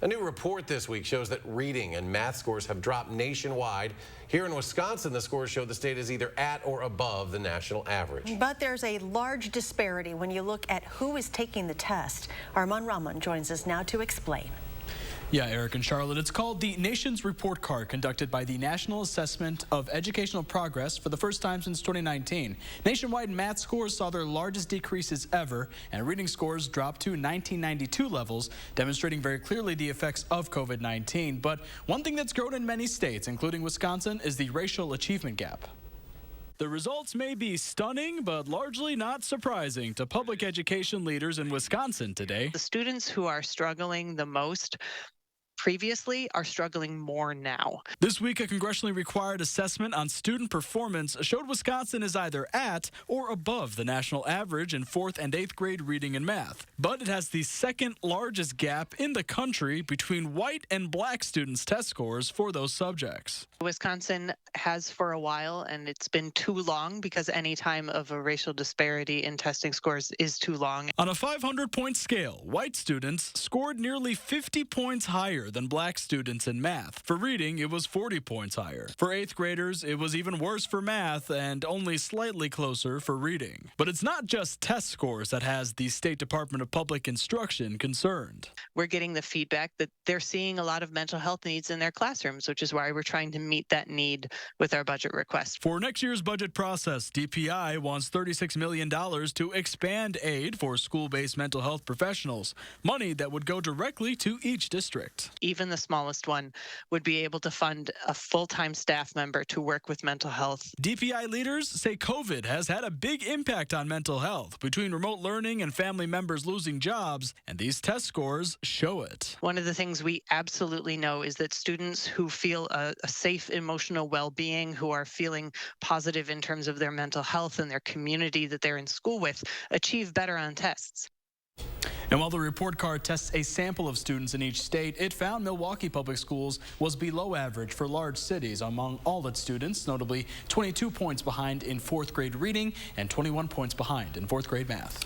A new report this week shows that reading and math scores have dropped nationwide. Here in Wisconsin, the scores show the state is either at or above the national average. But there's a large disparity when you look at who is taking the test. Armand Rahman joins us now to explain. Yeah, Eric and Charlotte, it's called the Nation's Report Card, conducted by the National Assessment of Educational Progress for the first time since 2019. Nationwide math scores saw their largest decreases ever, and reading scores dropped to 1992 levels, demonstrating very clearly the effects of COVID-19. But one thing that's grown in many states, including Wisconsin, is the racial achievement gap. The results may be stunning, but largely not surprising to public education leaders in Wisconsin today. The students who are struggling the most previously are struggling more now. This week, a congressionally required assessment on student performance showed Wisconsin is either at or above the national average in 4th and 8th grade reading and math. But it has the second largest gap in the country between white and black students' test scores for those subjects. Wisconsin has for a while, and it's been too long because any time of a racial disparity in testing scores is too long. On a 500-point scale, white students scored nearly 50 points higher than black students in math. For reading, it was 40 points higher. For 8th graders, it was even worse for math and only slightly closer for reading. But it's not just test scores that has the State Department of Public Instruction concerned. We're getting the feedback that they're seeing a lot of mental health needs in their classrooms, which is why we're trying to meet that need with our budget request. For next year's budget process, DPI wants $36 million to expand aid for school-based mental health professionals, money that would go directly to each district. Even the smallest one would be able to fund a full-time staff member to work with mental health. DPI leaders say COVID has had a big impact on mental health, between remote learning and family members losing jobs, and these test scores show it. One of the things we absolutely know is that students who feel a safe emotional well-being, who are feeling positive in terms of their mental health and their community that they're in school with, achieve better on tests. And while the report card tests a sample of students in each state, it found Milwaukee Public Schools was below average for large cities among all its students, notably 22 points behind in 4th grade reading and 21 points behind in 4th grade math.